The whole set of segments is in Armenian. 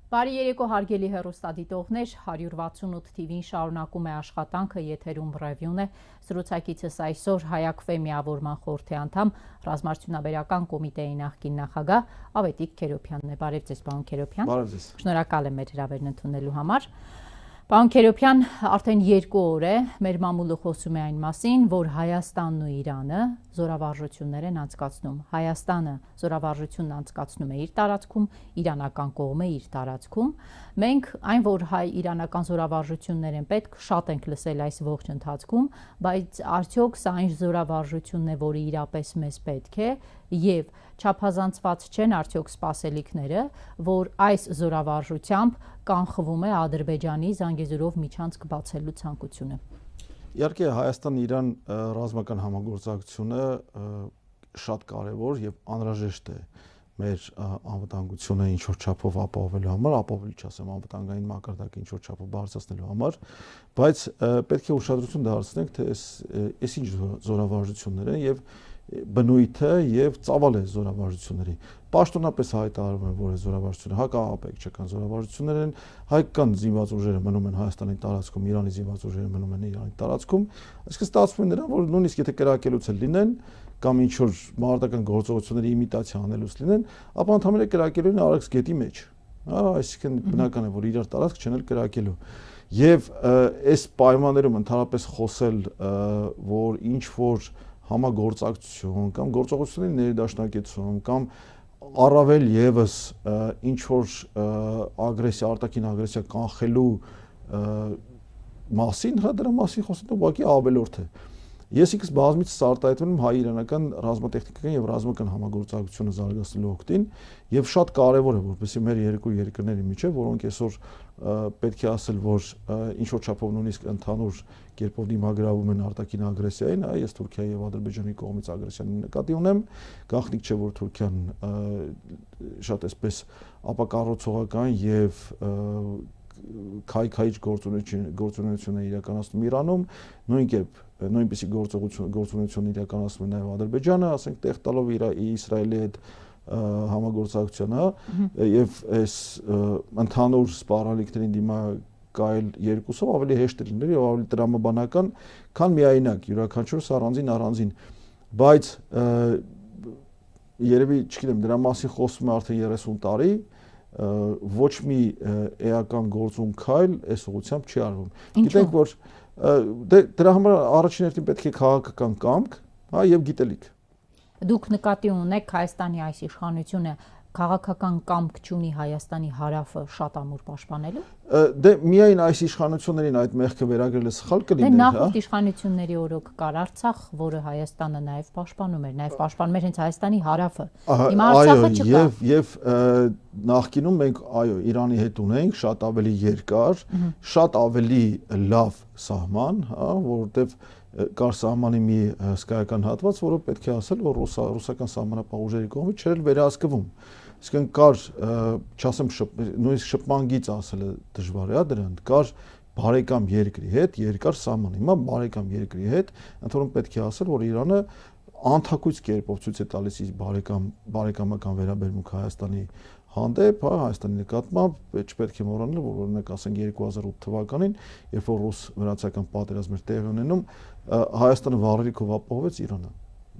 Բարի երեկո հարգելի հեռուստադիտողներ, 168 TV-ին շարունակում է աշխատանքը, եթերում ռևյուն է, զրուցակիցս այսօր Հայաքվե միավորման խորհրդի անդամ, ռազմարտությունաբերական կոմիտեի նախկին նախագահ Ավետիք Քերոբյանն է։ Բարև ձեզ, պարոն Քերոբյան։ Բարև ձեզ։ Շնորհակալ եմ մեր հրավերն ընդունելու համար։ Պարոն Քերոբյան, արդեն 2 օր է մեր մամուլը խոսում է այն մասին, որ Հայաստանն ու Իրանը զորավարժություններ են անցկացնում։ Հայաստանը զորավարժությունն անցկացնում է իր տարածքում, իրանական կողմը իր տարածքում։ Մենք այն, որ հայ-իրանական զորավարժություններ են պետք, շատ ենք լսել այս ողջ ընթացքում, բայց արդյոք սա այն զորավարժությունն է, որը իրապես մեզ պետք է, եւ չափազանցված չեն արդյոք սպասելիքները, որ այս զորավարժությամբ կանխվում է Ադրբեջանի Զանգեզուրով միջանցք բացելու ցանկությունը։ Իհարկե Հայաստան-Իրան ռազմական համագործակցությունը շատ կարևոր եւ անհրաժեշտ է մեր անվտանգությունը ինչ որ չափով ապահովելու համար, ապահովելու չասեմ անվտանգային մակարդակը ինչ որ չափով բարձրացնելու համար, բայց պետք է ուշադրություն դարձնենք, թե այս ինչ զորավարժություններ են եւ բնույթը եւ ծավալը զորավարժությունների։ Պաշտոնապես հայտարարում են, որ զորավարժությունները հակաապետքչական զորավարժություններ են, հայկական զինված ուժերը մնում են Հայաստանի տարածքում, Իրանի զինված ուժերը մնում են Իրանի տարածքում, այսինքն ստացվում է նրան, որ նույնիսկ եթե կրակելուց լինեն կամ ինչ որ մարտական գործողությունների իմիտացիա անելուց լինեն, ապա ընդհանրապես կրակելու են Արաքս գետի մեջ։ Այսինքն բնական է, որ իրար տարածք չեն կրակելու։ Եվ այս պայմաններում ընդհանրապես խոսել, որ ինչ որ համագործակցություն կամ գործողությունների ներդաշնակեցում կամ առավել եւս ինչ որ ագրեսիա, արտաքին ագրեսիա կանխելու մասին, դրա մասին խոսելը ուղղակի ավելորդ է։ Ես ինքս բազմիցս արտահայտվում եմ հայ-իրանական ռազմատեխնիկական եւ ռազմական համագործակցությունը զարգացնելու օգտին եւ շատ կարեւոր է որպեսզի մեր երկու երկրների միջեւ, որոնք այսօր պետք է ասել, որ ինչ որ չափով նույնիսկ ընդհանուր կերպով դիմագրավում են արտաքին ագրեսիային, ես Թուրքիայի եւ Ադրբեջանի կողմից ագրեսիան նկատի ունեմ, գաղտնիք չէ, որ Թուրքիան շատ այսպես ապակառուցողական եւ քայքայիչ գործունեություն է իրականացնում Իրանում, նույնպիսի գործունեություն իրականացնում է նաև Ադրբեջանը, ասենք տեղ տալով Իսրայելի հետ համագործակցությունը եւ այս ընդհանուր սպառնալիքներին դիմակայել երկուսով ավելի հեշտ է լինել եւ ավելի տրամաբանական, քան միայնակ յուրաքանչյուրս առանձին, բայց երևի, չգիտեմ, դրա մասին խոսում է արդեն 30 տարի, ոչ մի էական գործուն քայլ այս ուղղությամբ չի արվում։ Գիտենք, որ դրա համար առաջին հերթին պետք է քաղաքական կամք, եւ գիտելիք։ Դուք նկատի ունեք Հայաստանի այս իշխանությունը քաղաքական կամք չունի Հայաստանի հարավը շատ ամուր պաշտպանելու։ Դե միայն այս իշխանություններին այդ մեղքը վերագրելը սխալ կլիներ, հա։ Դե նախորդ իշխանությունների օրոք կար Արցախ, որը Հայաստանը նաև պաշտպանում էր, նաև պաշտպանում էր հենց Հայաստանի հարավը։ Հիմա Արցախը չկա։ Եվ նախկինում մենք Իրանի հետ ունենք շատ ավելի երկար, շատ ավելի լավ սահման, հա, որովհետև կար սահմանի մի հսկայական հատված, որը պետք է ասել, որ ռուսական սահմանապահ ուժերի կողմից չէր վերահսկվում։ Իսկն կար, չասեմ, նույնիսկ շփման գիծ ասելը դժվար է, դրան կար բարեկամ երկրի հետ երկար սահման։ Հիմա բարեկամ երկրի հետ ընդհանրապես պետք է ասել, որ Իրանը անթակույց կերպով ցույց է տալիս իր բարեկամական վերաբերմունք Հայաստանի հանդեպ, Հայաստանի նկատմամբ, չպետք է մոռանալ, որ օրինակ ասենք 2008 թվականին, երբ որ ռուս-վրացական պատերազմներ տեղի ունենում, Հայաստանը վառելիքով ապահովեց Իրանը։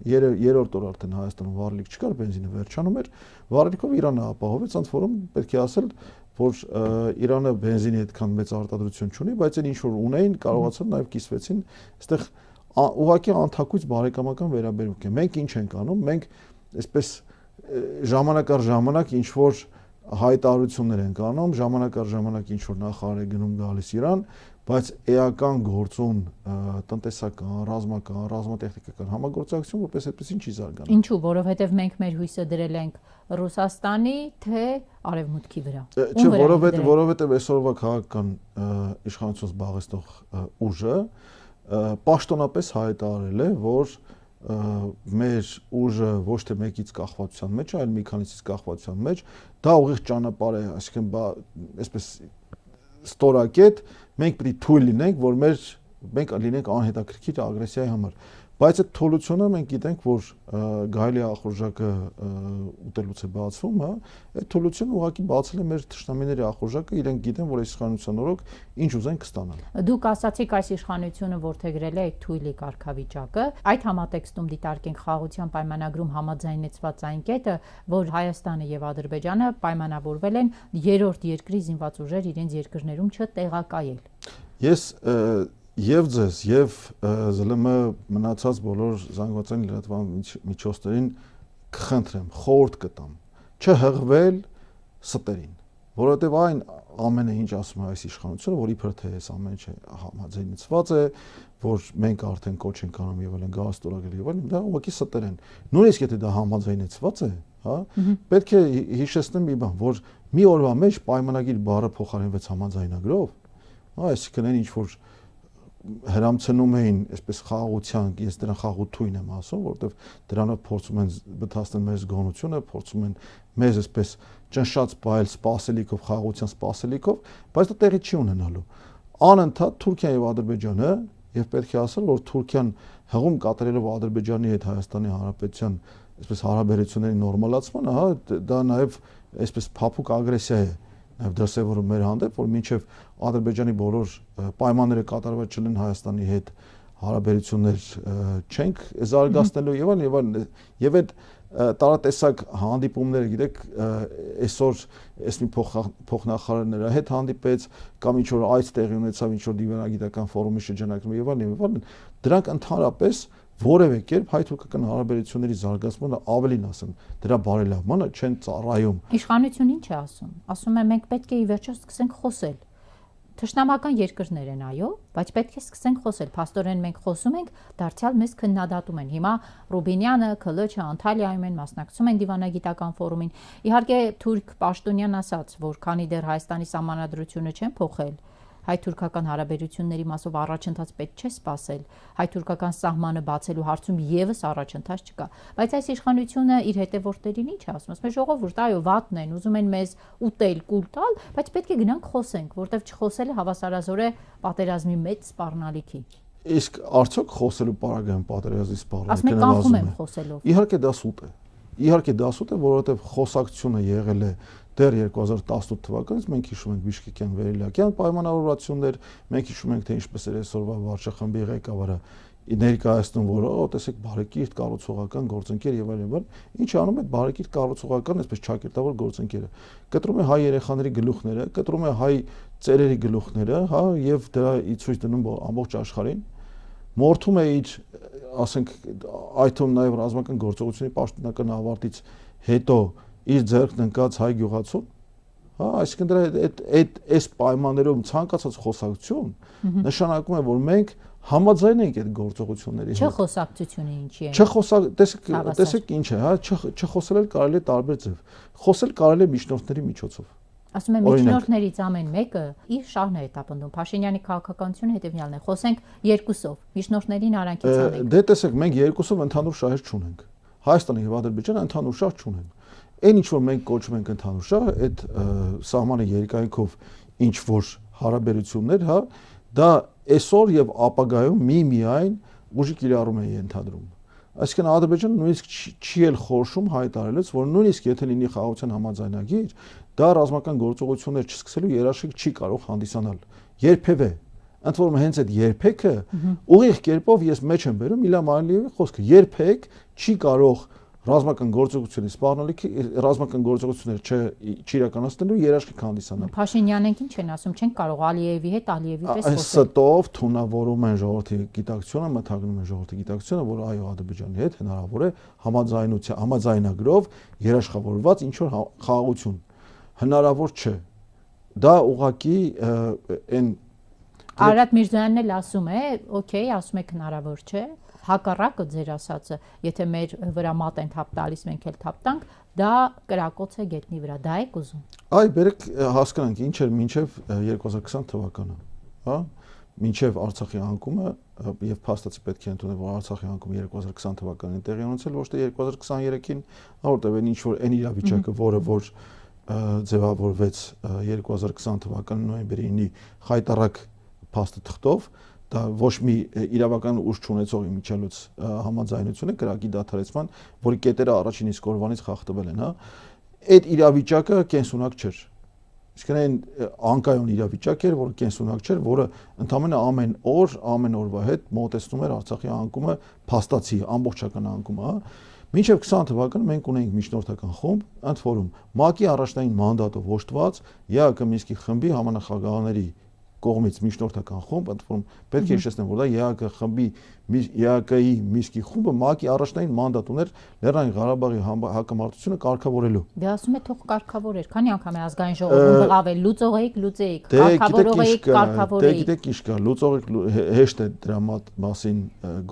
Երրորդ օր արդեն Հայաստանում վառելիք չկար, բենզինը վերջանում էր, վառելիքով Իրանը ապահովեց, ընդ որում պետք է ասել, որ Իրանը բենզինի այդքան մեծ արտադրություն չունի, բայց այն ինչ որ ունեին, կարողացան նաև կիսվեցին, այստեղ ուղղակի անթակույց բարեկամական վերաբերմունք է։ Մենք ինչ ենք անում, մենք այսպես ժամանակ առ ժամանակ ինչ որ հայտարարություններ են անում, ժամանակ առ ժամանակ ինչ որ նախարար է գնում գալիս Իրան, բայց էական գործուն տնտեսական, ռազմական, ռազմատեխնիկական համագործակցություն որպես այդպեսին չի զարգանում։ Ինչու, որովհետև մենք մեր հույսը դրել ենք Ռուսաստանի, թե Արևմուտքի վրա։ Չէ, որովհետև այսօրվա քաղաքական իշխանություն զբաղեցնող ուժը պաշտոնապես հայտարարել է, որ մեր ուժը ոչ թե մեկից կախվածության մեջ, այլ մի քանիսից կախվածության մեջ, դա ուղիղ ճանապարհ է, այսինքն այսպես ստորակետ, մենք պետք է թույլ լինենք, որ մենք լինենք անհետաքրքիր ագրեսիայի համար, Բայց այդ թուլությունը մենք գիտենք, որ գայլի ախորժակը ուտելուց է բացվում, հա, այդ թուլությունը ուղղակի բացել է մեր թշնամիների ախորժակը, իրենք գիտեն, որ այս իշխանության օրոք ինչ ուզեն կստանան։ Դուք ասացիք այս իշխանությունը որդեգրել է այդ թույլի կարգավիճակը, այդ համատեքստում դիտարկենք խաղաղության պայմանագրում համաձայնեցված այն կետը, որ Հայաստանը եւ Ադրբեջանը պայմանավորվել են երրորդ երկրի զինված ուժեր իրենց երկրներում չտեղակայել։ Ես Եվ ձեզ եւ ԶԼՄ մնացած բոլոր զանգվածային լրատվական միջոցներին կխնդրեմ, խորհուրդ կտամ, չհղվել ստերին, որովհետեւ այն ամենը ինչ ասում է այս իշխանությունը, որ իբր թե այս ամենը չէ համաձայնեցված է, որ մենք արդեն կոչ ենք անում եւ այլն գազ ստորագրել եւ այլն, դա ուղղակի ստեր են։ Նույնիսկ եթե դա համաձայնեցված է, հա, պետք է հիշեցնեմ մի բան, որ մի օրվա մեջ պայմանագիր բառը փոխարինվեց համաձայնագրով, այսինքն այն ինչ որ հրամցնում էին այսպես խաղաղության, ես դրան խաղաղություն եմ ասում, որովհետև դրանով փորձում են բթացնել մեր զգոնությունը, փորձում են մեզ այսպես ճնշած բայել սպասելիքով, խաղաղության սպասելիքով, բայց դա տեղի չի ունենալու։ Անընդհատ Թուրքիան եւ Ադրբեջանը, եւ պետք է ասել, որ Թուրքիան հղում կատարելով Ադրբեջանի հետ Հայաստանի Հանրապետության այսպես հարաբերությունների նորմալացմանը, հա, դա նաեւ այսպես փափուկ ագրեսիա է նաև դրսևորում մեր հանդեպ, որ մինչև Ադրբեջանի բոլոր պայմանները կատարված չլինեն Հայաստանի հետ հարաբերություններ չենք զարգացնելու եւ այլն եւ այդ տարատեսակ հանդիպումները գիտեք այսօր այս մի փոխնախարար նրա հետ հանդիպեց կամ ինչ որ այց տեղի ունեցավ ինչ որ դիվանագիտական ֆորումի շրջանակում եւ այլն դրանք ընդհանրապես որևէ կերպ հայ-թուրքական հարաբերությունների զարգացմանը ավելին ասեմ, դրա բարելավմանը չեն ծառայում։ Իշխանությունը ինչ է ասում։ Ասում է մենք պետք է ի վերջո սկսենք խոսել։ Թշնամական երկրներ են, այո, բայց պետք է սկսենք խոսել։ Փաստորեն մենք խոսում ենք, դարձյալ մեզ քննադատում են։ Հիմա Ռուբինյանը, Քլոչը Անտալիայում են մասնակցում են դիվանագիտական ֆորումին։ Իհարկե Թուրք Պաշտոնյան ասաց, որ քանի դեռ Հայաստանի սահմանադրությունը չեն փոխել, հայ-թուրքական հարաբերությունների մասով առաջընթաց պետք չէ սպասել, հայ-թուրքական սահմանը բացելու հարցում եւս առաջընթաց չկա, բայց այս իշխանությունը իր հետևորդերին ինչ ասում, ասում է ժողովուրդ, այո, վատն են, ուզում են մեզ ուտել, կուլ տալ, բայց պետք է գնանք խոսենք, որտեվ չխոսելը հավասարազոր է պատերազմի մեծ սպառնալիքի։ Իսկ արդյոք խոսելու պարագայում պատերազմի սպառնալիքը կանխում եմ խոսելով։ Իհարկե դա սուտ է։ Իհարկե դա սուտ է, որովհետև խոսակցությունը եղել է դեռ 2018 թվականից մենք հիշում ենք Բիշկեկյան վերելակյան պայմանավորվածություններ, մենք հիշում ենք թե ինչպես էր այսօրվա վարչախմբի ղեկավարը ներկայացնում, որ տեսեք բարեկիրթ կառուցողական գործընկեր եւ այլն, ինչ անում է բարեկիրթ կառուցողական այսպես ճակերտավոր գործընկերը։ Կտրում է հայ երեխաների գլուխները, կտրում է հայ ծերերի գլուխները, հա, եւ դրա ցույց դնում ամբողջ աշխարհին, մորթում է իր, ասենք, այդում նաեւ ռազմական գործողությունների պաշտոնական ավարտից հետո իր ձեռքն ընկած հայ գյուղացուն, հա, այսինքն դրա այս պայմաններում ցանկացած խոսակցություն նշանակում է, որ մենք համաձայն ենք այդ գործողությունների հետ։ Չխոսակցությունը ինչի է։ Տեսեք ինչ է, հա, չխոսել կարելի է տարբեր ձև։ Խոսել կարելի է միջնորդների միջոցով։ Ասում եմ միջնորդներից ամեն մեկը իր շահն է հետապնդում։ Փաշինյանի քաղաքականությունը հետևյալն է։ Խոսենք երկուսով, միջնորդներին արանքից անենք։ Դե տեսեք, մենք երկուսով ընդհանուր շահեր չունենք։ Հայաստանը եւ Ադրբեջանը ընդհանուր շահ չունեն։ Այն ինչ որ մենք կոչում ենք ընդհանուր շահ, այդ սահմանը երկայնքով ինչ որ հարաբերություններ, հա, դա այսօր եւ ապագայում միայն ուժի կիրառում է ենթադրում։ Այսինքն Ադրբեջանը նույնիսկ չի էլ խորշում հայտարարելուց, որ նույնիսկ եթե լինի խաղաղության համաձայնագիր, դա ռազմական գործողություններ չսկսելու երաշխիք չի կարող հանդիսանալ երբևէ։ Ընդ որում հենց այդ երբեքը ուղիղ կերպով ես մեջ եմ բերում Իլհամ Ալիևի խոսքը, երբեք չի կարող ռազմական գործողությունների սպառնալիքի ռազմական գործողություններ չիրականացնելու երաշխիք հանդիսանալ։ Փաշինյանենք ինչ են ասում, չեն կարող Ալիևի հետ Ալիևի պես խոսել։ Ստով թունավորում են ժողովրդի գիտակցությունը, մթագնում են ժողովրդի գիտակցությունը, որ այո Ադրբեջանի հետ հնարավոր է համաձայնագրով երաշխավորված ինչ որ խաղաղություն հնարավոր չէ։ Դա ուղղակի այն Արարատ Միրզոյանն էլ ասում է, օքեյ, ասում եք հնարավոր չէ, հակառակը ձեր ասածը, եթե մեր վրա մատ են թափ տալիս, մենք էլ թափ տանք, դա կրակոց է գետնի վրա, դա եք ուզում։ Այ բերեք հասկանանք ինչ էր մինչև 2020 թվականը, հա, մինչև Արցախի անկումը եւ փաստացի պետք է ընդունել, որ Արցախի անկումը 2020 թվականին տեղի ունեցել, ոչ թե 2023-ին, որտեղ այն ինչ որ այն իրավիճակը, որը որ ձևավորվեց 2020 թվականի նոյեմբերի 9-ի խայտառակ փաստը թղթով, դա ոչ մի իրավական ուժ չունեցող իմիջիալոց համաձայնություն է կրակի դադարեցման, որի կետերը առաջին իսկ օրվանից խախտվել են, հա։ Այդ իրավիճակը կենսունակ չէր։ Իսկ այն անկայուն իրավիճակ էր, որը կենսունակ չէր, որը ընդամենը ամեն օրվա հետ մոտեցնում էր Արցախի անկումը փաստացի ամբողջական անկումը, հա։ Մինչև 20 թվականը մենք ունենք միջնորդական խումբ, ընդ որում ՄԱԿ-ի առաջնային մանդատով ոշտված ԵԱԿ Մինսկի խմբի համանախագահաների կողմից միջնորդական խումբ, ընդ որում պետք է հիշեցնեմ, որ դա ԵԱԿ խմբի ԵԱԿ-ի Մինսկի խումբը ՄԱԿ-ի առաջնային մանդատ ուներ Լեռնային Ղարաբաղի հակամարտությունը կարգավորելու։ Դե ասում է թող կարգավորեր, քանի անգամ է ազգային ժողովում բղավել, լուծեիք, կարգավորողեիք, կարգավորեիք։ Դե գիտեք ինչ կա, լուծողեք հեշտ է դրա մասին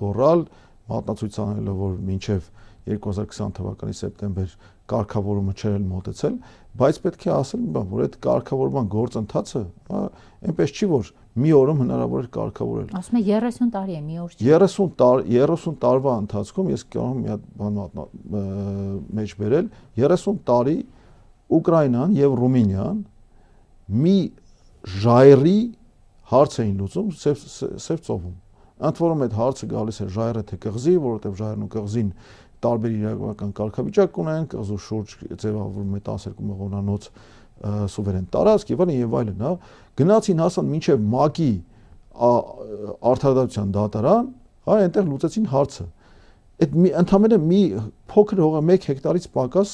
գոռալ, մատնացույց անելով, որ մինչև 2020 թվականի սեպտեմբեր կարգավորումը չէր մոտեցել, բայց պետք է ասել, որ այդ կարգավորման գործընթացը, այնպես չի, որ մի օրում հնարավոր է կարգավորել։ Ասում է 30 տարի է, մի օր չի։ 30 տարվա ընթացքում ես կարող եմ մի հատ բան մեջ բերել, 30 տարի Ուկրաինան եւ Ռումինիան մի ժայռի հարց էին լուծում Սև ծովում։ Ընդ որում այդ հարցը գալիս է ժայռը թե կղզի, որովհետեւ ժայռն ու կղզին տարբեր իրավական կարգավիճակ ունեն, կղզու շուրջ ձևավորվում է 12 մղոնանոց սուվերեն տարածք եւ այլն, հա, գնացին հասան մինչեւ ՄԱԿ-ի արդարադատության դատարան, հա, այնտեղ լուծեցին հարցը։ Այդ ընդամենը մի փոքր հողը 1 հեկտարից պակաս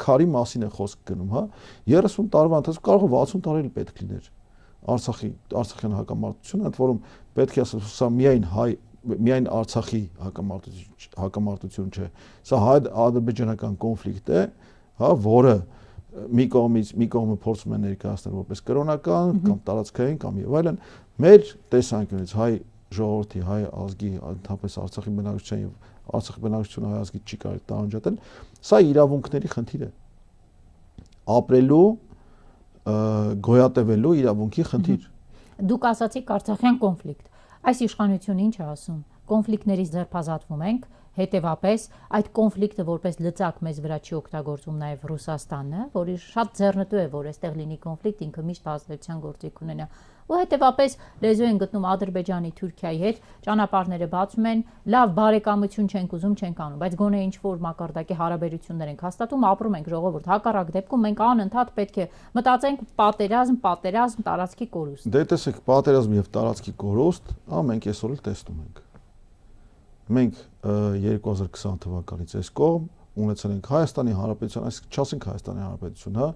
քարի մասին է խոսք գնում, հա, 30 տարվա ընթացքում կարող է 60 տարի էլ պետք լիներ Արցախյան հակամարտությունը, ընդ որում պետք է ասել, սա միայն Արցախի հակամարտություն չէ, սա հայ-ադրբեջանական կոնֆլիկտ է, հա, որը մի կողմը փորձում է ներկայացնել որպես կրոնական կամ տարածքային կամ եւ այլն, մեր տեսանկյունից հայ ժողովրդի, հայ ազգի, ընդհանրապես Արցախի բնակչության եւ Արցախի բնակչությունը հայ ազգի չի կարող տարանջատել, սա իրավունքների խնդիր է։ Ապրելու, գոյատևելու իրավունքի խնդիր։ Դուք ասացիք Արցախյան կոնֆլիկտ։ Այս իշխանությունը ինչ է ասում։ Կոնֆլիկտներից ձերբազատվում ենք, հետևապես այդ կոնֆլիկտը որպես լծակ մեզ վրա չի օգտագործում նաև Ռուսաստանը, որի շատ ձեռնտու է, որ այստեղ լինի կոնֆլիկտ, ինքը միշտ ազդեցության գործիք ունենա։ Ու հետևապես լեզու են գտնում Ադրբեջանի, Թուրքիայի հետ, ճանապարհները բացում են, լավ բարեկամություն չենք ուզում, չենք անում, բայց գոնե ինչ որ մակարդակի հարաբերություններ ենք հաստատում, ապրում ենք ժողովուրդ, հակառակ դեպքում մենք անընդհատ պետք է մտածենք պատերազմ, տարածքի կորուստ։ Դե տեսեք, պատերազմ եւ տարածքի կորուստ, մենք այսօր էլ տեսնում ենք։ Մենք 2020 թվականից այս կողմ ունեցել ենք Հայաստանի Հանրապետության, այսինքն չասենք Հայաստանի Հանրապետություն, հա,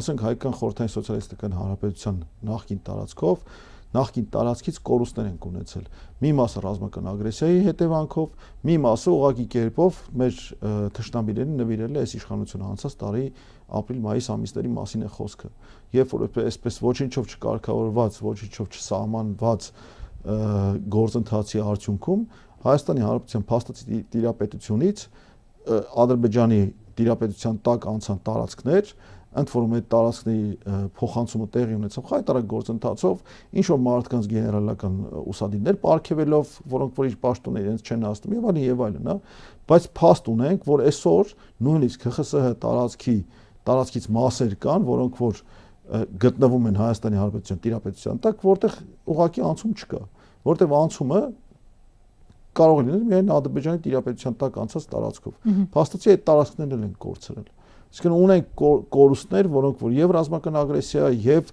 ասենք Հայկական Խորհրդային Սոցիալիստական Հանրապետության նախկին տարածքով, նախկին տարածքից կորուստներ ենք ունեցել։ Մի մասը ռազմական ագրեսիայի հետևանքով, մի մասը ուղղակի կերպով մեր թշնամիներին նվիրել է այս իշխանությունը անցած տարի ապրիլ-մայիս ամիսների մասին է խոսքը։ Երբ որ այսպես ոչինչով չկարգավորված, ոչինչով չսահմանված գործընթացի արդյունքում Հայաստանի Հանրապետության փաստացի տիրապետությունից Ադրբեջանի տիրապետության տակ անցան տարածքներ, ընդ որում այդ տարածքների փոխանցումը տեղի ունեցավ հայտարարական գործընթացով, ինչ որ մարդկանց գեներալական ուսադիրներ պարգևելով, որոնք որ իր պաշտոնները իրենց չեն հասնում եւ այլն, հա, բայց փաստ ունենք, որ այսօր նույնիսկ ՀԽՍՀ տարածքից մասեր կան, որոնք որ գտնվում են Հայաստանի Հանրապետության տիրապետության տակ, որտեղ ուղղակի անցում չկա, որտեղ անցումը կարող է լինել միայն Ադրբեջանի տիրապետության տակ անցած տարածքով։ Փաստացի այդ տարածքներն են կորցրել։ Իսկ ունենք կորուստներ, որոնք որ եւ ռազմական ագրեսիա եւ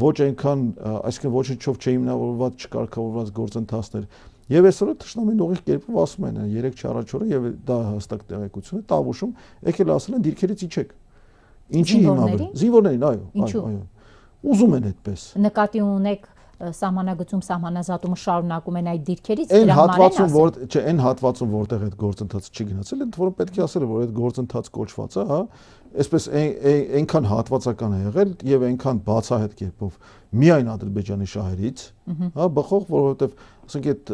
ոչ այնքան, այսինքն ոչինչով չհիմնավորված, չկարգավորված գործընթացներ։ Եվ այսօր թշնամին ուղիղ կերպով ասում են 3 առաջ օրը եւ դա հստակ տեղեկություն է, Տավուշում եկել ասել են դիրքերից իջեք։ Ինչի հիմնավոր։ Զինվորներին, այո։ Ուզում են այդպես։ Նկատի ունեք սահմանագծում սահմանազատումը շարունակում են այդ դիրքերից այն հատվածում որտեղ այդ գործընթացը չի գնացել, ընդ որում պետք է ասել, որ այդ գործընթաց կոչվածը, հա, այսպես այնքան հատվածական է եղել եւ այնքան բացահայտ կերպով միայն Ադրբեջանի շահերից, հա, բխող, որովհետեւ ասենք այդ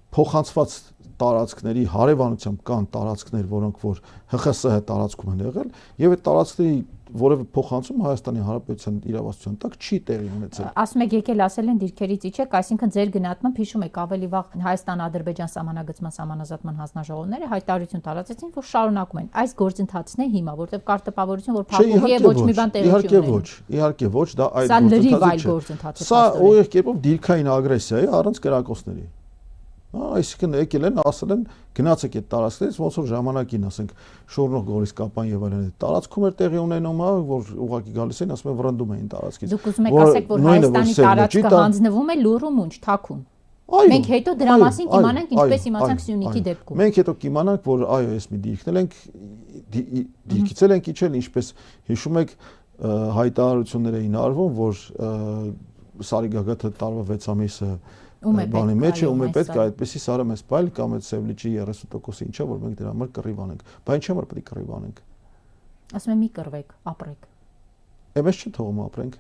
փոխանցված տարածքների հարևանությամբ կան տարածքներ, որոնք որ ՀԽՍՀ տարածքում են եղել եւ այդ տարածքների որևէ փոխանցում Հայաստանի Հանրապետության իրավասության տակ չի տեղի ունեցել։ Ասում եք եկել ասել են դիրքերից իջեք, այսինքն ձեր գնահատմամբ հիշում եք ավելի վաղ Հայաստան-Ադրբեջան սահմանագծման սահմանազատման հանձնաժողովները հայտարարություն տարածեցին, որ շարունակում են այս գործընթացն է հիմա, որտեղ կար տպավորություն, որ փակուղի է, ոչ մի բան տեղի չի ունենում։ Իհարկե ոչ, դա այդ Սա լրիվ այլ գործընթաց է։ Սա ուղիղ կերպով դիրքային ագրեսիա է առանց կրակոցների։ Այսինքն եկել են, ասել են գնացեք այդ տարածքներից, ոնց որ ժամանակին, ասենք, Շորնող Գորիս Կապան եւ այլն տարածքում էր տեղի ունենում, որ ուղղակի գալիս էին, ասում են վրընդում էին տարածքից։ Դուք ուզում եք ասեք, որ Հայաստանի տարածքը հանձնվում է լուռ ու մունջ, թաքուն։ Մենք հետո դրա մասին կիմանանք, ինչպես իմացանք Սյունիքի դեպքում։ Մենք հետո կիմանանք, որ այո, այս մի դիրքն ենք, դիրքից ենք իջել, ինչպես հիշում եք, հայտարարություններ էին արվում, որ Սարի Գագաթը տարվա 6 ամիսը բանի մեջ է, ում է պետք է այդպեսի Սարը մեզ բայլ կամ այդ Սևլիճի 30%-ը ինչա, որ մենք դրա համար կռիվ անենք։ Բայց ինչի համար պետք է կռիվ անենք։ Ասում եմ մի կռվեք, ապրեք։ Εμείς չի թողում ապրենք։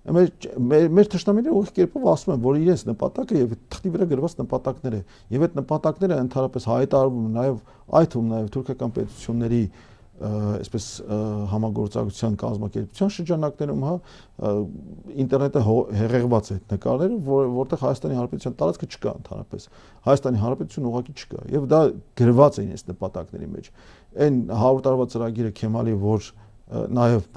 Մեր թշնամիները ուղիղ կերպով ասում են, որ իրենց նպատակը եւ թղթի վրա գրված նպատակներ է, եւ այդ նպատակները ընդհանրապես հայտարարվում են նաեւ այդ թվում նաեւ թուրքական պետությունների այսպես համագործակցության կազմակերպության շրջանակներում, ինտերնետը հեղեղված է այդ նկարները, որտեղ Հայաստանի Հանրապետության տարածքը չկա ընդհանրապես։ Հայաստանի Հանրապետությունը ուղղակի չկա, եւ դա գրված է այս նպատակների մեջ։ Այն 100 տարվա ծրագիրը Քեմալի, որ նաև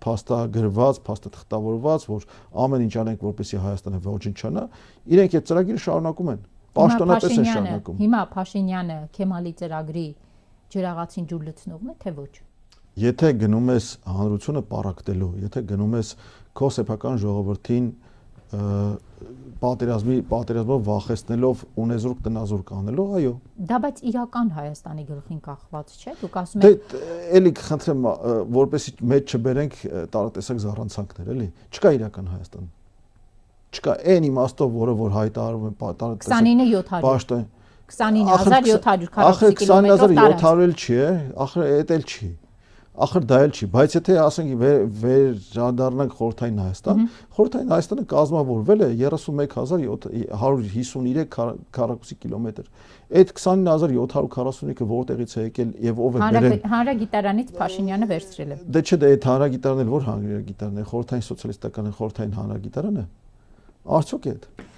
փաստագրված, փաստաթղթավորված, որ ամեն ինչ անենք, որպեսզի Հայաստանը ոչնչանա, իրենք այդ ծրագիրը շարունակում են, պաշտոնապես են շարունակում։ Հիմա Փաշինյանը Քեմալի ծրագրի ջրաղացին ջուր լցնողն է, թե ոչ։ Եթե գնում ես հանրությունը պարակտելու, եթե գնում ես քո սեփական ժողովրդին պատերազմով վախեցնելով ունեզուրկ տնազուրկ անելով, այո։ Դա բայց իրական Հայաստանի գլխին կախված չէ, դուք ասում եք։ Էլի խնդրեմ, որպեսզի մեջ չբերենք տարատեսակ զառանցանքներ, էլի։ Չկա իրական Հայաստան։ Չկա այն իմաստով, որ հայտարարում են տարատեսակ 29700 29740 կիլոմետրով տարածք։ 29700 չի, ախր էդ էլ չի։ Ախր դա էլ չի, բայց եթե ասենք վերադառնանք խորհրդային Հայաստան, խորհրդային Հայաստանը կազմավորվել է 31753 քառակուսի կիլոմետր։ Այդ 29743-ը որտեղից է եկել եւ ով է բերել։ Հանրագիտարանից Փաշինյանը վերցրել է։ Դե չէ, դա այդ հանրագիտարանն էլ որ հանրագիտարանն է, խորհրդային սոցիալիստական խորհրդային հանրագիտարանը։ Արդյոք է։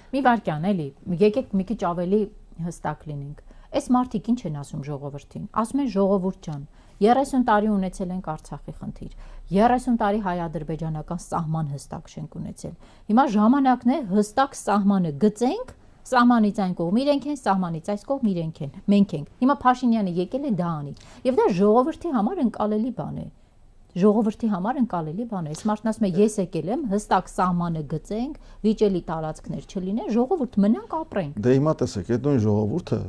Մի վարքյան էլի, եկեք մի քիչ ավելի հստակ լինենք։ Այս մարդիկ ինչ են ասում ժողովրդին։ Ասում են ժողովուրդ ջան, 30 տարի ունեցել ենք Արցախի խնդիր, 30 տարի հայ-ադրբեջանական սահման հստակ չենք ունեցել։ Հիմա ժամանակն է հստակ սահմանը գծենք, սահմանից այն կողմ իրենք են, սահմանից այս կողմ իրենք են, մենք ենք։ Հիմա Փաշինյանը եկել է դա անի, եւ դա ժողովրդի համար ընկալելի բան է։ Ժողովրդի համար ընկալելի բան է։ Այս մարդն ասում է ես եկել եմ, հստակ սահմանը գծենք, վիճելի տարածքներ չլինեն, ժողովուրդ մնանք ապրենք։ Դե հիմա տեսեք, այդ նույն ժողովուրդը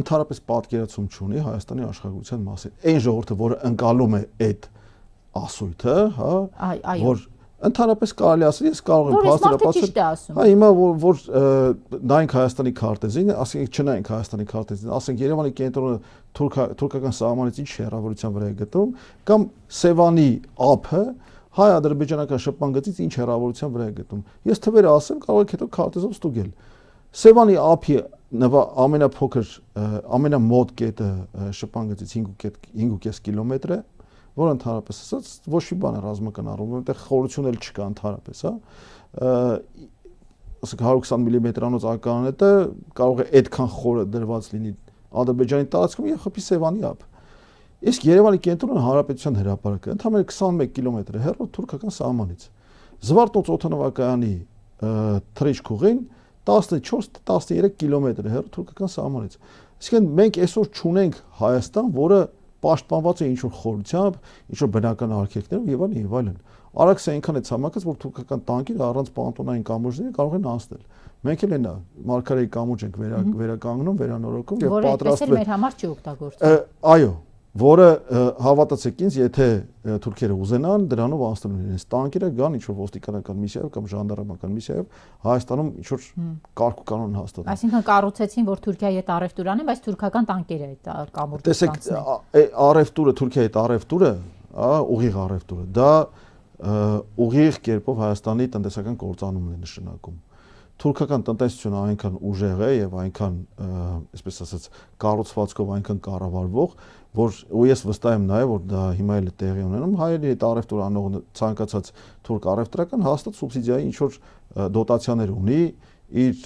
ընդհանրապես պատկերացում չունի Հայաստանի աշխարհագրության մասին։ Այն ժողովուրդը, որը ընկալում է այդ ասույթը, որ ընդհանրապես կարելի ասել, ես կարող եմ փաստերապացել։ Հիմա որ նայենք Հայաստանի քարտեզին, ասենք չնայենք Հայաստանի քարտեզին, ասենք Երևանի կենտրոնը թուրքական սահմանից ինչ հեռավորության վրա է գտնվում, կամ Սևանի ափը հայ-ադրբեջանական շփման գծից ինչ հեռավորության վրա է գտնվում։ Ես թվերը ասեմ, կարող եք հետո քարտեզով ստուգել։ Սևանի ափի ամենափոքր, ամենամոտ կետը շփման գծից 5.5 կիլոմետր է, որը ընդհանրապես ասած ոչ մի բան է ռազմական առումով, այնտեղ խորություն էլ չկա ընդհանրապես, ասենք 120 մմ-անոց ականանետը կարող է այդքան խորը դրված լինի Ադրբեջանի տարածքում եւ խփի Սևանի ափ։ Իսկ Երևանի կենտրոնը հանրապետության հրապարակը ընդամենը 21 կիլոմետր է հեռու թուրքական սահմանից։ Զվարթնոց օդանավակայանի թռիչքուղին 14-13 կիլոմետր է հեռու թուրքական սահմանից։ Այսինքն մենք այսօր չունենք Հայաստան, որը պաշտպանված է ինչ-որ խորությամբ, ինչ-որ բնական արգելքներով եւ այլն եւ այլն։ Արաքսը այնքան է ցամաքած, որ թուրքական տանկերը առանց պանտոնային կամուրջների կարող են անցնել։ Մենք էլ այնա Մարգարեի կամուրջ ենք վերականգնում, վերանորոգում եւ պատրաստվում։ Որը մեր համար չի օգտագործվում։ Այո, որը հավատացեք ինձ, եթե թուրքերը ուզենան, դրանով անցնում են իրենց տանկերը, գան ինչ-որ ոստիկանական միսիայով կամ ժանդարմական միսիայով Հայաստանում ինչ-որ կարգ ու կանոն հաստատեն։ Այսինքն կառուցեցին, որ Թուրքիայի հետ առևտուր անեն, բայց թուրքական տանկերը այդ կամուրջը տեսեք, առևտուրը, Թուրքիայի հետ առևտուրը, ուղիղ առևտուրը, դա ուղիղ կերպով Հայաստանի տնտեսական կործանումն է նշանակում։ թուրքական տնտեսությունը այնքան ուժեղ է եւ այնքան, այսպես ասած, կառուցվածքով այնքան կառավարվող, որ ու ես վստահ եմ նաեւ, որ դա հիմա էլ տեղի ունենում, հայերի հետ առևտուր անող ցանկացած թուրք առևտրական հաստատ սուբսիդիայի ինչ որ դոտացիաներ ունի իր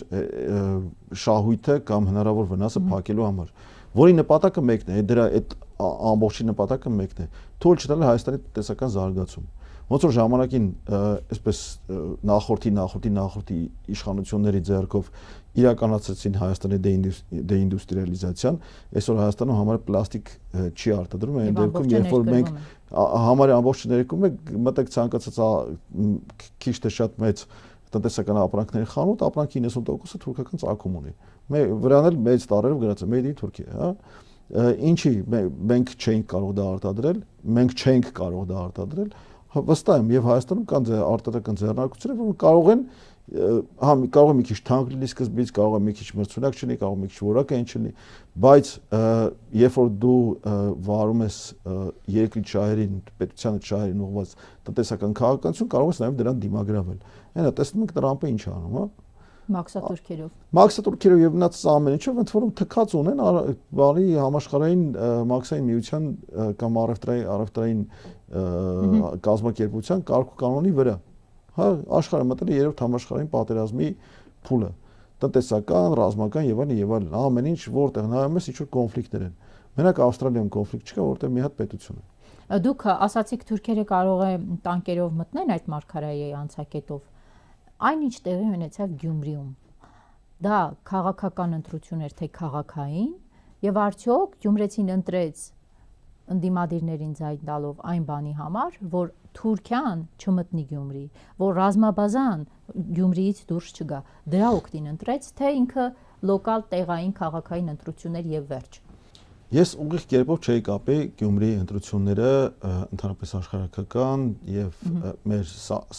շահույթը կամ հնարավոր վնասը փակելու համար, որի նպատակը մեկն է, դրա այդ ամբողջի նպատակը մեկն է, թույլ չտալ Հայաստանի տնտեսական զարգացում։ Ոնց որ ժամանակին այսպես նախորդի իշխանությունների ձեռքով իրականացրեցին Հայաստանի դեինդուստրիալիզացիան, այսօր Հայաստանում համարը պլաստիկ չի արտադրում, այն դեպքում երբ որ մենք համարը ամբողջ ներկում ենք, մտեք ցանկացած քիչ թե շատ մեծ տնտեսական ապրանքների խանութ, ապրանքի 90%-ը թուրքական ծագում ունի։ Վրան էլ մեծ տարերով գրած է Made in Turkey, հա։ Ինչի մենք չենք կարող դա արտադրել, մենք չենք կարող դա արտադրել, վստահ եմ եւ Հայաստանում կան արտադրական ձեռնարկություններ, որ կարող են կարող է մի քիչ թանկ լինի սկզբից, կարող է մի քիչ մրցունակ չլինի, կարող է մի քիչ որակային չլինի, բայց երբ որ դու վարում ես երկրի շահերին, պետության շահերին ուղղված տնտեսական քաղաքականություն, կարող ես նաեւ դրան դիմագրավել։ Այնա տեսնում ենք Տրամպը ինչ անում, հա։ Մաքսատուրքերով եւ մնաց ամեն ինչով ընդ որում թքած ունեն բանի համաշխարհային մաքսային միության կամ առևտրային կազմակերպության կարգ ու կանոնի վրա։ Հա, աշխարհը մտել է երրորդ համաշխարհային պատերազմի փուլը։ Տնտեսական, ռազմական եւ այլն, ամեն ինչ որտեղ նայում ես ինչ որ կոնֆլիկտներ են։ Մենակ Ավստրալիայում կոնֆլիկտ չկա, որտեղ մի հատ պետություն է։ Դուք ասացիք թուրքերը կարող է տանկերով մտնեն այդ մարգարայի անցակետով։ Այնինչ տեղի ունեցավ Գյումրիում։ Դա քաղաքական ընտրություն էր թե քաղաքային եւ արդյոք Գյումրեցին ընտրեց ընդդիմադիրներին ձայն տալով այն բանի համար, որ Թուրքիան չմտնի Գյումրի, որ ռազմաբազան Գյումրիից դուրս չգա։ Դրա օգտին ընտրեց, թե ինքը լոկալ տեղային քաղաքային ընտրություններ եւ վերջ։ Ես ուղիղ կերպով չէի կապի Գյումրի ընտրությունները ընդհանրապես աշխարհական եւ մեր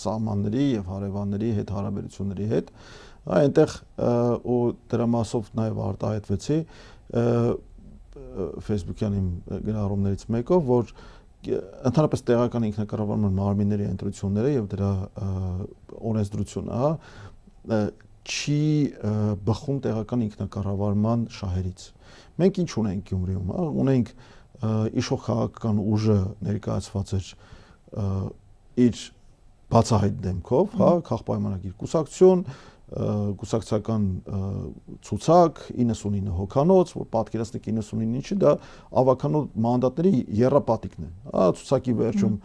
սահմանների եւ հարևանների հետ հարաբերությունների հետ, այնտեղ ու դրա մասով նաեւ արտահայտվեցի Facebook-յան իմ գրառումներից մեկով, որ ընդհանրապես տեղական ինքնակառավարման մարմինների ընտրությունները եւ դրա օրենսդրությունը, հա, չի բխում տեղական ինքնակառավարման շահերից։ Մենք ինչ ունենք Գյումրիում, հա, ունենք իշխող քաղաքական ուժը ներկայացված էր իր բացահայտ դեմքով, հա, քաղաքապայմանագիր կուսակցություն, կուսակցական ցուցակ 99 հոգանոց, որ պատկերացնեք 99-ի դա ավականո մանդատների եռապատիկն է, հա, ցուցակի վերջում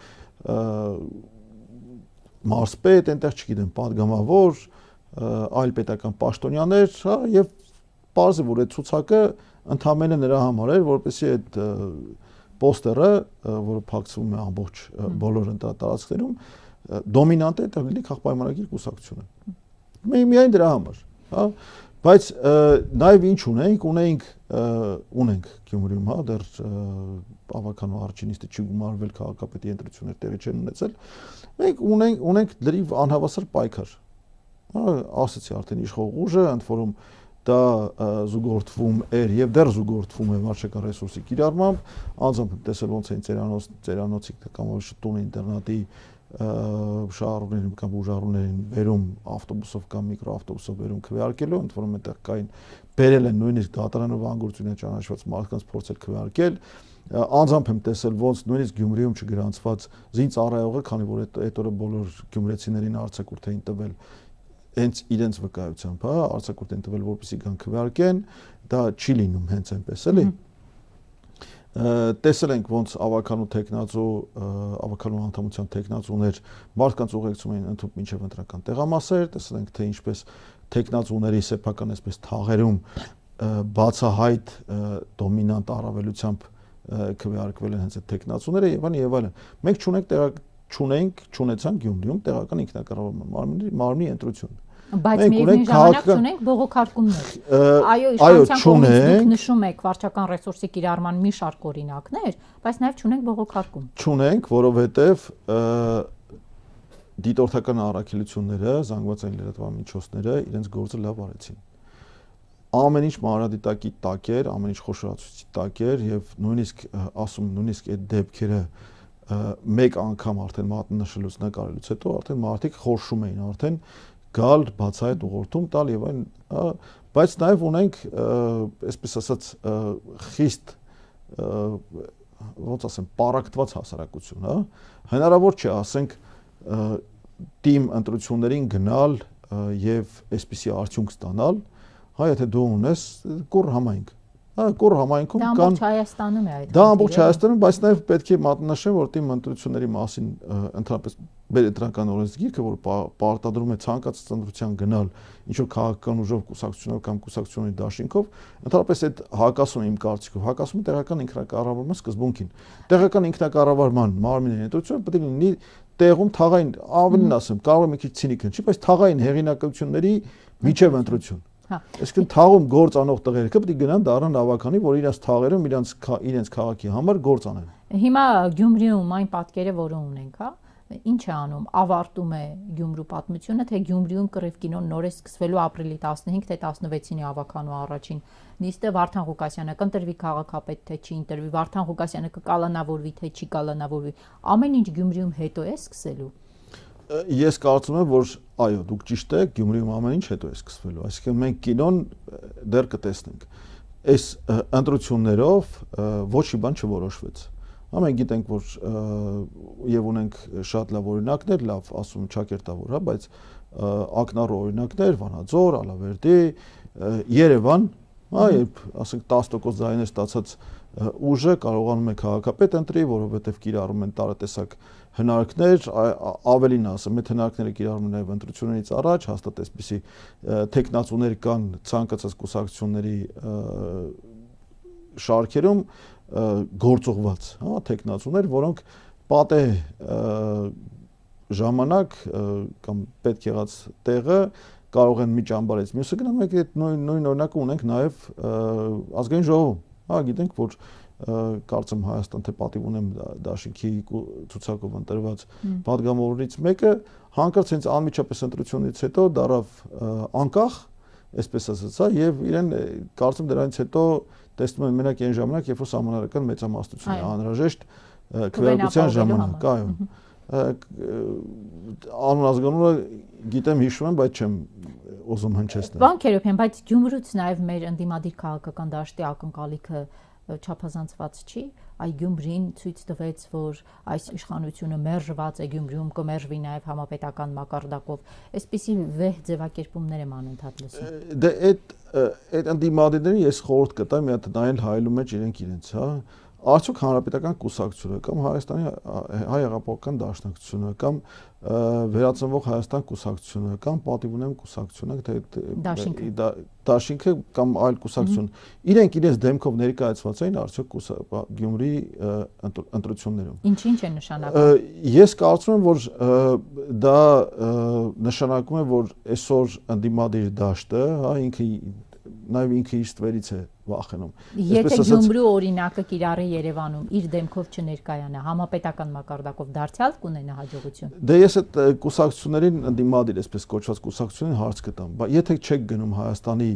մարզպետ, այնտեղ չգիտեմ, падգամավոր, այլ պետական պաշտոնյաներ, հա, եւ պարզ է, որ այդ ցուցակը ընդհանրապես նրա համար էր, որպեսզի այդ պոստերը, որը փակցվում է ամբողջ բոլոր տարածքներում, դոմինանտ է այդտեղ լինի քաղաքապայմանագիր կուսակցությունը։ Միայն դրա համար, հա, բայց նաև ինչ ունենք Գյումրիում, հա, դեռ ավականո արչինիստը չի գումարվել քաղաքապետի ընտրություններ տեղի չեն ունեցել։ Մենք ունենք լրիվ անհավասար պայքար։ Հա, ասացի արդեն իշխող ուժը, ընդ որում դա զուգորդվում էր եւ դեռ զուգորդվում է վարչական ռեսուրսի կիրառմամբ, անձամբ տեսել ոնց են ծերանոցի կամ շտուն ինտերնետի շահառուներին կամ ուժառուներին վերում ավտոբուսով կամ միկրոավտոբուսով վերում քվեարկելու, ընդ որում այդտեղ կային բերել են նույնիսկ դատարանով անգործունյա ճանաչված մարդկանց փորձել քվեարկել, անձամբ եմ տեսել ոնց նույնիսկ Գյումրիում չգրանցված զինծառայողը, քանի որ այդ օրը բոլոր գյումրեցիներին արձակուրդ էին տվել հենց իրենց վկայությամբ, հա, արձակուրդ են տվել, որպեսզի գան քվեարկեն, դա չի լինում հենց այնպես, էլի։ Տեսել ենք ոնց ավականու տեխնացու, ավականու անդամության տեխնացուներ մարդկանց ուղեկցում էին ընդհանուր մինչև ընտրական տեղամասեր, տեսել ենք թե ինչպես տեխնացուների սեփական այսպես թաղերում բացահայտ դոմինանտ առավելությամբ քվեարկվել են հենց այդ տեխնացուները եւ այլն։ Մենք չունեցանք Գյումրիում տեղական ինքնակառավարման մարմնի ընտրություն։ Բայց միևնույն ժամանակ ունենք բողոքարկումներ։ Այո, իշխանության կողմից դուք նշում եք վարչական ռեսուրսի կիրառման մի շարք օրինակներ, բայց նաև չունենք բողոքարկում։ Չունենք, որովհետև դիտորդական առաքելությունները, զանգվածային լրատվամիջոցները իրենց գործը լավ արեցին։ Ամեն ինչ մանրադիտակի տակ էր, ամեն ինչ խոշորացուցի տակ էր եւ նույնիսկ ասում նույնիսկ այդ դեպքերը մեկ անգամ արդեն մատնաշելուց նկարելուց հետո արդեն մարդիկ խորշում էին, արդեն գալ, բացահայտ ուղղորդում տալ եւ այն, բայց նաեւ ունենք, այսպես ասած, խիստ ոնց ասեմ, պարակտված հասարակություն, հա, հնարավոր չէ, ասենք, թիմ ընտրություններին գնալ եւ այսպիսի արդյունք ստանալ, հա, եթե դու ունես կուռ համայնք, հա, կուռ համայնքում կան ամբողջ Հայաստանում է այդ։ Դա ամբողջ Հայաստանում, բայց նաեւ պետք է մատնանշեմ, որ թիմ ընտրությունների մասին ընդհանրապես բերետրական օրենսգիրքը, որ պարտադրում է ցանկացած ընտրության գնալ ինչ որ քաղաքական ուժով, կուսակցությունով կամ կուսակցությունների դաշինքով, ընդհանրապես այդ հակասում իմ կարծիքով, հակասում տեղական ինքնակառավարման սկզբունքին։ Տեղական ինքնակառավարման մարմինների ընտրությունը պետք է լինի տեղում թաղային, ավելին ասեմ, կարող է մի քիչ ցինիկ լինի, բայց թաղային հեղինակությունների միջև ընտրություն։ Այսինքն թաղում գործ անող տղերքը պետք է գնան դառնան ավականի, որ իրենց թաղերում իրենց քաղաքի համար գործ անեն։ Հիմա Գյումրիում այն պատկերը, որը ունենք, հա, ինչ է անում, ավարտում է Գյումրու պատմությունը, թե Գյումրիում կռիվ կինոն նոր է սկսվելու ապրիլի 15 թե 16-ի ավականու առաջին նիստը Վարդան Ղուկասյանը կընտրվի քաղաքապետ, թե չի ընտրվի, Վարդան Ղուկասյանը կկալանավորվի, թե չի կալանավորվի, ամեն ինչ Գյումրիում հետո է սկսելու։ Ես կարծում եմ, որ այո, դուք ճիշտ եք, Գյումրիում ամեն ինչ հետո է սկսվելու, այսինքն մենք կինոն դեռ կտեսնենք։ Այս ընտրություններով ոչ մի բան չորոշվեց։ Մենք գիտենք, որ եւ ունենք շատ լավ օրինակներ, լավ ասում ճակերտավոր, հա, բայց ակնառու օրինակներ, Վանաձոր, Ալավերդի, Երևան, հա, երբ ասենք 10% ձայներ ստացած ուժը կարողանում է քաղաքապետ ընտրի, որովհետեւ կիրառում են տարատեսակ հնարքներ, ավելին ասեմ, այդ հնարքները կիրառում են նաեւ ընտրություններից առաջ, հաստատ այսպիսի տեխնացուներ կան ցանկացած կուսակցությունների շարքերում գործողված, հա, տեխնացուներ, որոնք պատե ժամանակ կամ պետք եղած տեղը կարող են մի ճամբարից մյուսը գնալ, մենք այդ նույն օրինակը ունենք նաեւ ազգային ժողովում, հա, գիտենք, որ կարծեմ Հայաստան թե պատիվ ունեմ դաշինքի ցուցակով ընտրված պատգամավորներից մեկը հանկարծ հենց անմիջապես ընտրությունից հետո դարավ անկախ, այսպես ասած, հա, եւ իրեն կարծեմ դրանից հետո տեսնում են մենակ այն ժամանակ, երբ որ սահմանադրական մեծամասնություն է անհրաժեշտ քվեարկության ժամանակ, այո։ Անուն ազգանունը գիտեմ, հիշում եմ, բայց չեմ ուզում հնչեցնել։ Պարոն Քերոբյան, բայց Գյումրուց նաև մեր ընդդիմադիր քաղաքական դաշտի ակնկալիքը չափազանցված չի, այ Գյումրին ցույց տվեց, որ այս իշխանությունը մերժված է, Գյումրիում կմերժվի նաև համապետական մակարդակով։ Այսպիսի վեհ ձևակերպումներ եմ անընդհատ լսում։ Դե այդ ընդդիմադիրներին ես խորհուրդ կտամ մի հատ նայել հայելու մեջ իրենց, հա, արդյոք հանրապետական կուսակցությունը կամ Հայաստանի հայ հեղափոխական դաշնակցությունը կամ վերածնվող Հայաստան կուսակցությունը կամ պատիվ ունեմ կուսակցությունը, դաշինքը կամ այլ կուսակցություն, իրենք իրենց դեմքով ներկայացված էին արդյոք Գյումրի ընտրություններում։ Ինչ է նշանակում։ Ես կարծում եմ, որ դա նշանակում է, որ այսօր ընդդիմադիր դաշտը, հա, նաև ինքը իր ստվերից է վախենում։ Եթե Գյումրու օրինակը կիրառի Երևանում, իր դեմքով չներկայանա, համապետական մակարդակով դարձյալ կունենա հաջողություն։ Դե ես այդ կուսակցություններին ընդդիմադիր, այսպես կոչված կուսակցություններին հարց կտամ, բայց եթե չեք գնում Հայաստանի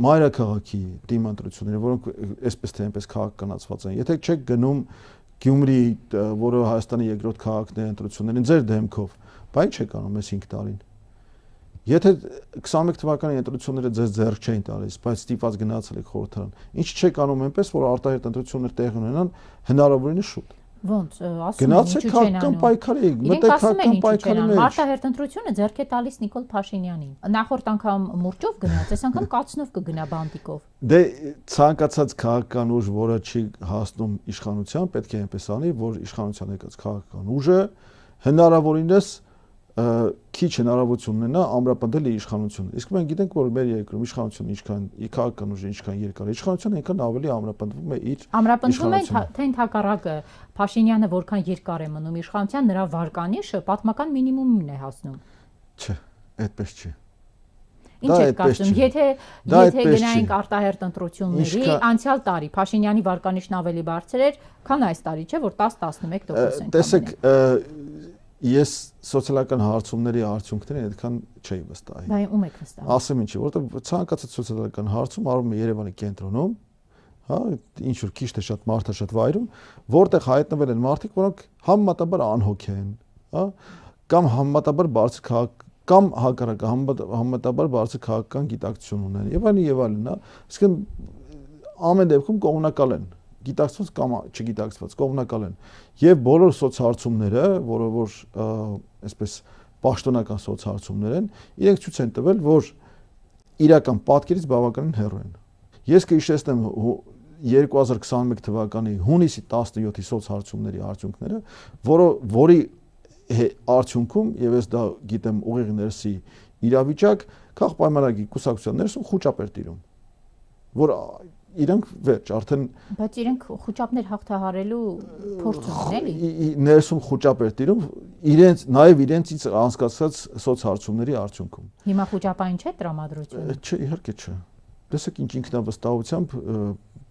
մայրաքաղաքի թիմ ընտրությունները, որոնք այսպես թե այնպես քաղաքականացված են, եթե չեք գնում Գյումրի, որը Հայաստանի երկրորդ քաղաքն է ընտրություններին ձեր դեմքով, բայց չեք անում այս 5 տարին։ Եթե 21 թվականի ընտրությունները ձեզ ձեռք չէին տալիս, բայց ստիպված գնացել եք խորհրդարան, ինչ չեք անում այնպես, որ արտահերթ ընտրություններ տեղի ունենան հնարավորինս շուտ։ Ոնց, ասում են, ինչու չեն անում։ Պայքարի, մտեք քաղաքական պայքարի մեջ։ Արտահերթ ընտրությունը ձեռք է տալիս Նիկոլ Փաշինյանին։ Նախորդ անգամ մուրճով գնաց, այս անգամ կացնով կգնա բանտիկով։ Դե ցանկացած քաղաքական ուժ, որը չի հասնում իշխանության, պետք է այնպես անի, որ իշխանության եկած քաղաքական ուժը հնարավորինս քիչ հնարավորություն ունենա ամրապնդել իր իշխանությունը։ Իսկ մենք գիտենք, որ մեր երկրում իշխանությունը ինչքան քաղաքական ուժը ինչքան երկար, իշխանությունը այնքան ավելի ամրապնդվում է իր ամրապնդվում է թե ընդհակառակը Փաշինյանը որքան երկար է մնում իշխանության, նրա վարկանիշը պատմական մինիմումին է հասնում։ Չէ, այդպես չի։ Ինչ է կարծում, եթե գնայինք արտահերթ ընտրությունների, անցյալ տարի Փաշինյանի վարկանիշն ավելի բարձր էր, քան այս տարի, չէ, որ 10-11% են։ Տեսեք, ես սոցիալական հարցումների արդյունքներին այդքան չէի վստահի։ Դա ում եք վստահում։ Ասեմ ինչի, որովհետև ցանկացած սոցիալական հարցում արվում է Երևանի կենտրոնում, հա, ինչ որ քիչ թե շատ մարդաշատ վայրում, որտեղ հայտնվել են մարդիկ, որոնք համեմատաբար անհոգ են, հա, կամ համեմատաբար բարձր կամ հակառակը համեմատաբար բարձր քաղաքական գիտակցություն ունեն եւ այլն, հա, այսինքն ամեն դեպքում կողմնակալ են, գիտակցված կամ չգիտակցված, կողմնակալ են եւ բոլոր սոցհարցումները, որը որ այսպես պաշտոնական սոցհարցումներ են, իրենք ցույց են տվել, որ իրական պատկերից բավականին հեռու են։ Ես կհիշեցնեմ 2021 թվականի հունիսի 17-ի սոցհարցումների արդյունքները, որի արդյունքում եւ ես դա գիտեմ ուղիղ ներսի իրավիճակ քաղաքապայմանագիր կուսակցության ներսում խոճապ էր տիրում, որ իրանք վերջ արդեն բայց իրենք խոճապներ հաղթահարելու փորձ ունեն էլի ներսում խոճապ էր տիրում իրենց անցկացած սոցհարցումների արդյունքում։ Հիմա խոճապային չէ տրամադրությունը։ Չէ, իհարկե չէ։ Տեսեք ինչ ինքնավստահությամբ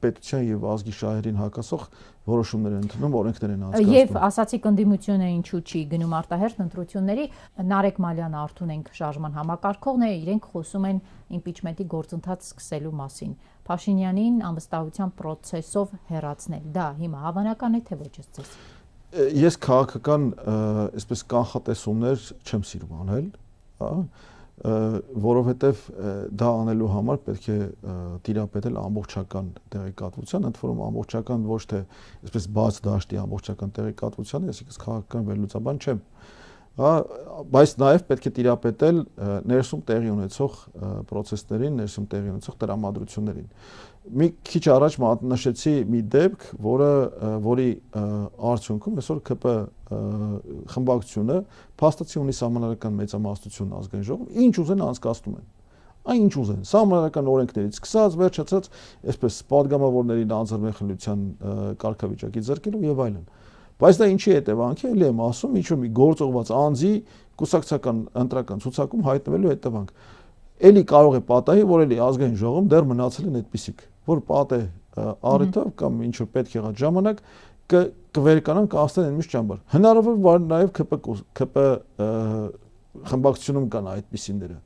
պետության եւ ազգի շահերին հակասող որոշումներ են ընդունում, օրենքներ են անցկացնում։ Եվ ասացիք ընդդիմությունը ինչու չի գնում արտահերթ ընտրությունների, Նարեկ Մալյանը Արթունենք շարժման համակարգողն է, իրենք խոսում են իմպիչմենտի գործընթաց սկսելու մասին։ Փաշինյանին անվստահության process-ով հեռացնել։ Դա հիմա հավանական է թե ոչ ըստ ձեզ։ Ես քաղաքական այսպես կանխատեսումներ չեմ սիրում անել, հա, որովհետև դա անելու համար պետք է տիրապետել ամբողջական տեղեկատվության, ընդ որում ամբողջական ոչ թե այսպես բաց դաշտի ամբողջական տեղեկատվության, ես քաղաքական վերլուծաբան չեմ, բայց նաև պետք է տիրապետել ներսում տեղի ունեցող process-ներին, ներսում տեղի ունեցող տրամադրություններին։ Մի քիչ առաջ նշեցի մի դեպք, որի արդյունքում այսօր ԿՊ խմբակցությունը փաստացի ունի սահմանադրական մեծամասնություն ազգային ժողովում, ինչ ուզեն անցկացնում են։ Այն ինչ ուզեն, սահմանադրական օրենքներից սկսած, վերջացած, այսպես падգամավորներին անձնախնդրության կարգավիճակի ձեռքերով եւ այլն։ Բայց դա ինչի հետևանք է, էլի եմ ասում, ինչ որ մի գործողված անձի կուսակցական ընտրական ցուցակում հայտնվելու հետևանք։ Էլի կարող է պատահի, որ էլի ազգային ժողովում դեռ մնացել են այդպիսիք, որ պատե առիթով կամ ինչ որ պետք եղած ժամանակ կվերկանան կհաստեն այն միշտ ճամբար։ Հնարավոր որ նաև ԿՊ խմբակցությունում կան այդպիսիները։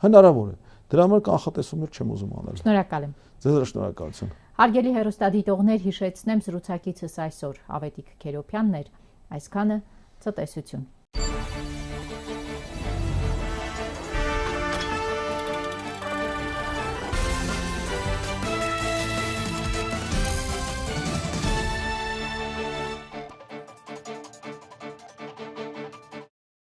Հնարավոր է։ Դրա համար կանխատեսումներ չեմ ուզում անել։ Շնորհակալ եմ։ Ձեզ շնորհակալություն։ Հարգելի հեռուստադիտողներ, հիշեցնեմ զրուցակիցս այսօր Ավետիք Քերոբյանն էր, այսքանը ցտեսություն։